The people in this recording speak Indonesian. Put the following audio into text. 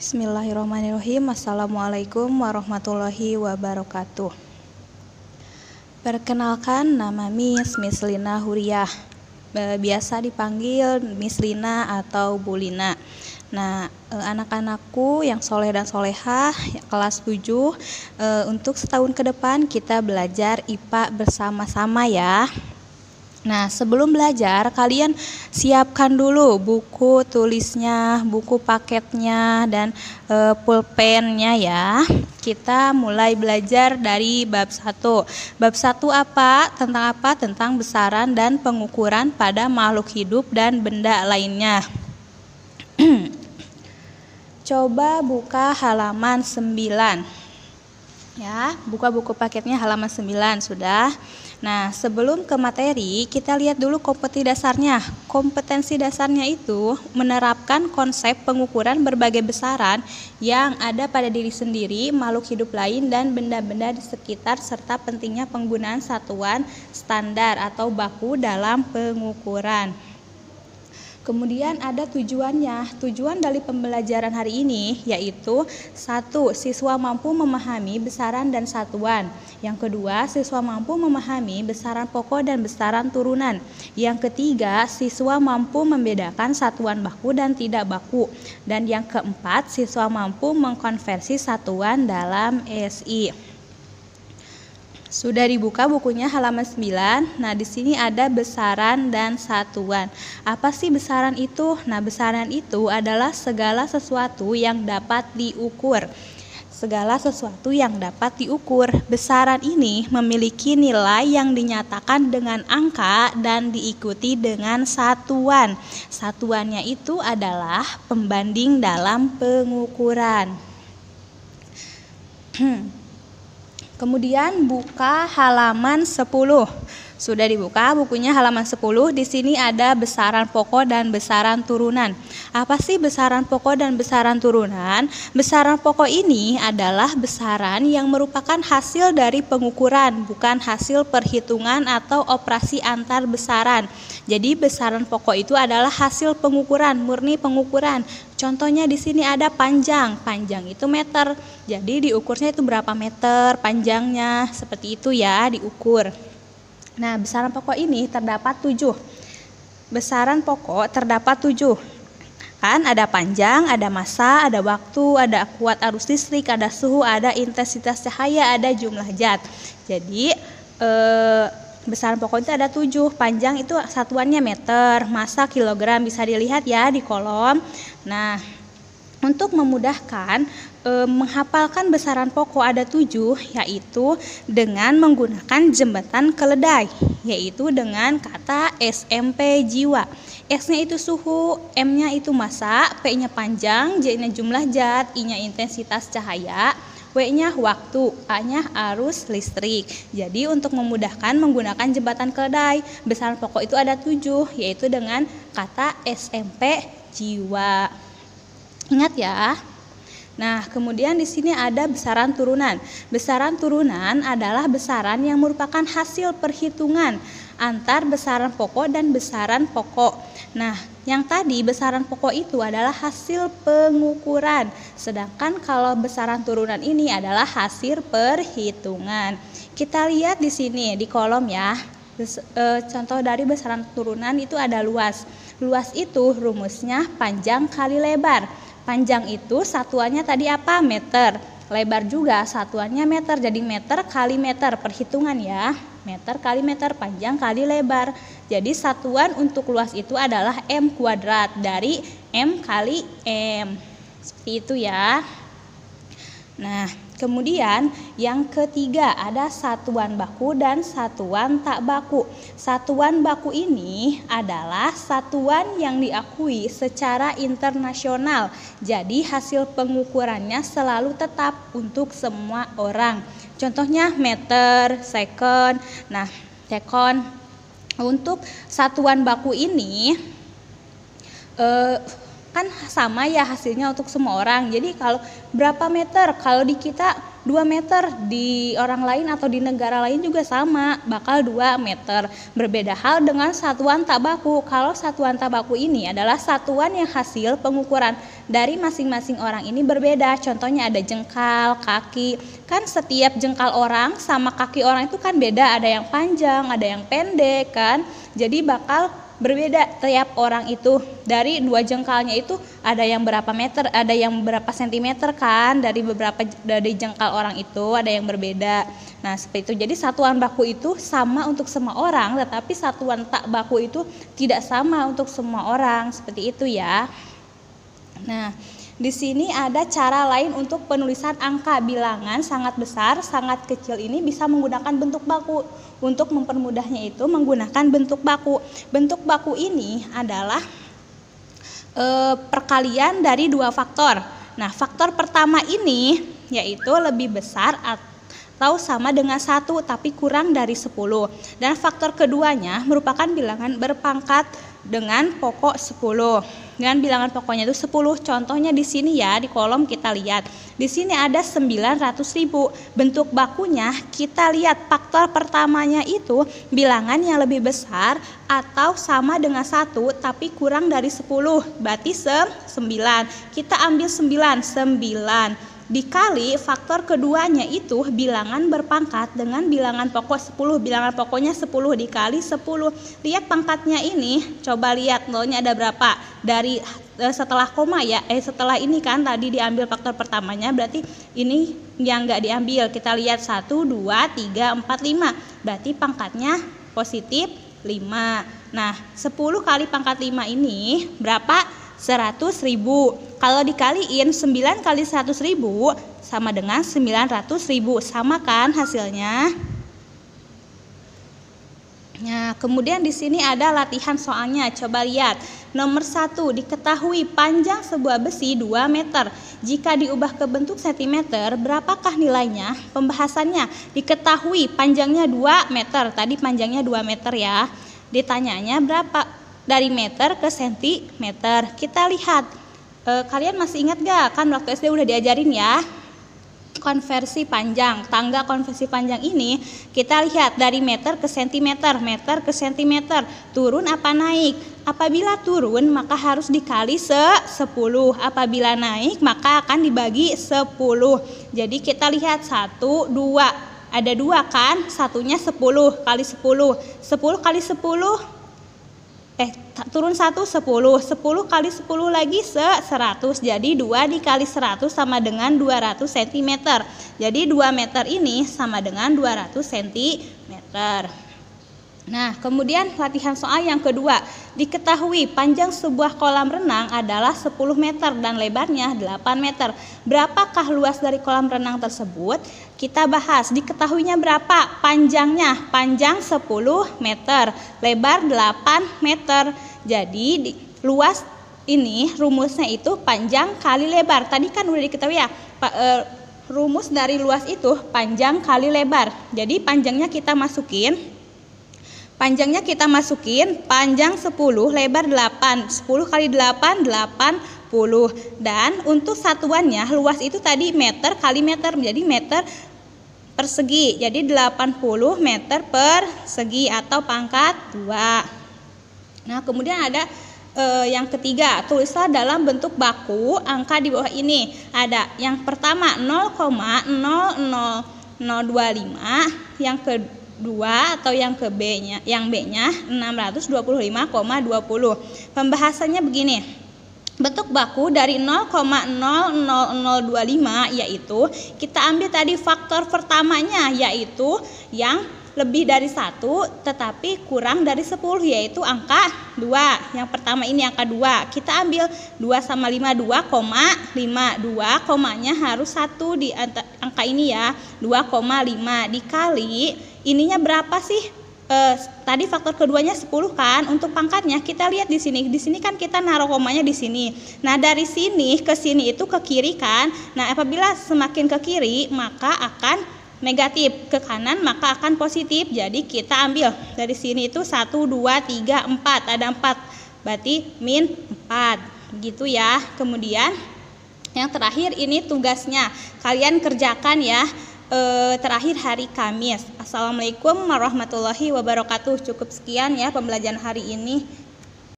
Bismillahirrahmanirrahim. Assalamualaikum warahmatullahi wabarakatuh. Perkenalkan, nama Miss Lina Huriah. Biasa dipanggil Miss Lina atau Bu Lina. Nah, anak-anakku yang soleh dan solehah, kelas 7, untuk setahun ke depan kita belajar IPA bersama-sama ya. Nah, sebelum belajar, kalian siapkan dulu buku tulisnya, buku paketnya, dan pulpennya ya. Kita mulai belajar dari bab 1. Bab 1 apa? Tentang apa? Tentang besaran dan pengukuran pada makhluk hidup dan benda lainnya. Coba buka halaman 9. Ya, buka buku paketnya halaman 9 sudah. Nah, sebelum ke materi, kita lihat dulu kompetensi dasarnya. Kompetensi dasarnya itu menerapkan konsep pengukuran berbagai besaran yang ada pada diri sendiri, makhluk hidup lain, dan benda-benda di sekitar, serta pentingnya penggunaan satuan standar atau baku dalam pengukuran. Kemudian ada tujuannya. Tujuan dari pembelajaran hari ini yaitu 1. Siswa mampu memahami besaran dan satuan. Yang kedua, siswa mampu memahami besaran pokok dan besaran turunan. Yang ketiga, siswa mampu membedakan satuan baku dan tidak baku. Dan yang keempat, siswa mampu mengkonversi satuan dalam SI. Sudah dibuka bukunya halaman 9. Nah, di sini ada besaran dan satuan. Apa sih besaran itu? Nah, besaran itu adalah segala sesuatu yang dapat diukur. Segala sesuatu yang dapat diukur. Besaran ini memiliki nilai yang dinyatakan dengan angka dan diikuti dengan satuan. Satuannya itu adalah pembanding dalam pengukuran. Kemudian buka halaman 10. Sudah dibuka bukunya halaman 10. Di sini ada besaran pokok dan besaran turunan. Apa sih besaran pokok dan besaran turunan? Besaran pokok ini adalah besaran yang merupakan hasil dari pengukuran, bukan hasil perhitungan atau operasi antar besaran. Jadi besaran pokok itu adalah hasil pengukuran, murni pengukuran. Contohnya di sini ada panjang. Panjang itu meter. Jadi diukurnya itu berapa meter panjangnya, seperti itu ya diukur. Nah, besaran pokok ini terdapat 7. Besaran pokok terdapat 7. Kan ada panjang, ada massa, ada waktu, ada kuat arus listrik, ada suhu, ada intensitas cahaya, ada jumlah zat. Jadi besaran pokok itu ada 7. Panjang itu satuannya meter, massa kilogram, bisa dilihat ya di kolom. Nah, untuk memudahkan menghafalkan besaran pokok ada 7, yaitu dengan menggunakan jembatan keledai, yaitu dengan kata SMP jiwa. S-nya itu suhu, M-nya itu massa, P-nya panjang, J-nya jumlah zat, I-nya intensitas cahaya, W-nya waktu, A-nya arus listrik. Jadi untuk memudahkan menggunakan jembatan keledai, besaran pokok itu ada 7, yaitu dengan kata SMP jiwa. Ingat ya. Nah, kemudian di sini ada besaran turunan. Besaran turunan adalah besaran yang merupakan hasil perhitungan antar besaran pokok dan besaran pokok. Nah, yang tadi besaran pokok itu adalah hasil pengukuran, sedangkan kalau besaran turunan ini adalah hasil perhitungan. Kita lihat di sini di kolom ya. Contoh dari besaran turunan itu ada luas. Luas itu rumusnya panjang kali lebar. Panjang itu satuannya tadi apa? Meter. Lebar juga satuannya meter. Jadi meter kali meter, perhitungan ya. Meter kali meter, panjang kali lebar. Jadi satuan untuk luas itu adalah M kuadrat dari M kali M. Seperti itu ya. Nah, kemudian yang ketiga ada satuan baku dan satuan tak baku. Satuan baku ini adalah satuan yang diakui secara internasional. Jadi hasil pengukurannya selalu tetap untuk semua orang. Contohnya meter, second. Nah, second untuk satuan baku ini kan sama ya hasilnya untuk semua orang. Jadi kalau berapa meter, kalau di kita 2 meter, di orang lain atau di negara lain juga sama, bakal 2 meter. Berbeda hal dengan satuan tak baku. Kalau satuan tak baku ini adalah satuan yang hasil pengukuran dari masing-masing orang ini berbeda. Contohnya ada jengkal, kaki. Kan setiap jengkal orang sama kaki orang itu kan beda, ada yang panjang, ada yang pendek kan. Jadi bakal berbeda tiap orang itu. Dari 2 jengkalnya itu ada yang berapa meter, ada yang berapa sentimeter kan, dari jengkal orang itu ada yang berbeda. Nah, seperti itu. Jadi satuan baku itu sama untuk semua orang, tetapi satuan tak baku itu tidak sama untuk semua orang. Seperti itu ya. Nah, di sini ada cara lain untuk penulisan angka bilangan sangat besar, sangat kecil ini bisa menggunakan bentuk baku. Untuk mempermudahnya itu menggunakan bentuk baku. Bentuk baku ini adalah perkalian dari 2 faktor. Nah, faktor pertama ini yaitu lebih besar atau sama dengan 1 tapi kurang dari 10. Dan faktor keduanya merupakan bilangan berpangkat dengan pokok 10. Dan bilangan pokoknya itu 10. Contohnya di sini ya, di kolom kita lihat. Di sini ada 900.000. Bentuk bakunya kita lihat faktor pertamanya itu bilangan yang lebih besar atau sama dengan 1 tapi kurang dari 10. Berarti 9. Kita ambil 9 dikali faktor keduanya itu bilangan berpangkat dengan bilangan pokok 10. Bilangan pokoknya 10 dikali 10. Lihat pangkatnya ini, coba lihat nolnya ada berapa. Dari setelah koma ya, setelah ini kan tadi diambil faktor pertamanya, berarti ini yang enggak diambil. Kita lihat 1, 2, 3, 4, 5. Berarti pangkatnya positif 5. Nah, 10 kali pangkat 5 ini berapa? 100.000. Kalau dikaliin 9 kali 100.000 sama dengan 900.000. Sama kan hasilnya? Nah, kemudian di sini ada latihan soalnya. Coba lihat. Nomor 1, diketahui panjang sebuah besi 2 meter. Jika diubah ke bentuk sentimeter, berapakah nilainya? Pembahasannya, diketahui panjangnya 2 meter. Tadi panjangnya 2 meter ya. Ditanyanya berapa? Dari meter ke sentimeter. Kita lihat, kalian masih ingat gak? Kan waktu SD udah diajarin ya, konversi panjang. Tangga konversi panjang ini kita lihat dari meter ke sentimeter, meter ke sentimeter. Turun apa naik? Apabila turun maka harus dikali 10. Apabila naik maka akan dibagi 10. Jadi kita lihat 1, 2. Ada 2 kan? Satunya 10 kali 10. 10 kali 10 turun 1, 10. 10 kali 10 lagi 100. Jadi 2 dikali 100 sama dengan 200 cm. Jadi 2 meter ini sama dengan 200 cm. Nah, kemudian latihan soal yang kedua. Diketahui panjang sebuah kolam renang adalah 10 meter dan lebarnya 8 meter. Berapakah luas dari kolam renang tersebut? Kita bahas. Diketahuinya berapa? Panjangnya. Panjang 10 meter, lebar 8 meter. Jadi luas ini rumusnya itu panjang kali lebar. Tadi kan udah diketahui ya, rumus dari luas itu panjang kali lebar. Jadi panjangnya kita masukin. Panjang 10, lebar 8. 10 kali 8, 80. Dan untuk satuannya, luas itu tadi meter kali meter, menjadi meter persegi. Jadi 80 meter persegi atau pangkat 2. Nah, kemudian ada yang ketiga, tulislah dalam bentuk baku angka di bawah ini. Ada yang pertama 0,00025, yang kedua atau yang B-nya 625,20. Pembahasannya begini. Bentuk baku dari 0,00025 yaitu kita ambil tadi faktor pertamanya yaitu yang lebih dari 1 tetapi kurang dari 10 yaitu angka 2. Yang pertama ini angka 2. Kita ambil 2 sama 5, 2,5. 2 komanya harus 1 di angka ini ya. 2,5 dikali ininya berapa sih? Tadi faktor keduanya 10 kan. Untuk pangkatnya kita lihat di sini. Di sini kan kita naruh komanya di sini. Nah, dari sini ke sini itu ke kiri kan. Nah, apabila semakin ke kiri maka akan negatif, ke kanan maka akan positif. Jadi kita ambil dari sini itu 1, 2, 3, 4. Ada 4. Berarti min 4. Gitu ya. Kemudian Yang terakhir ini tugasnya, kalian kerjakan ya. Terakhir hari Kamis. Assalamualaikum warahmatullahi wabarakatuh. Cukup sekian ya pembelajaran hari ini.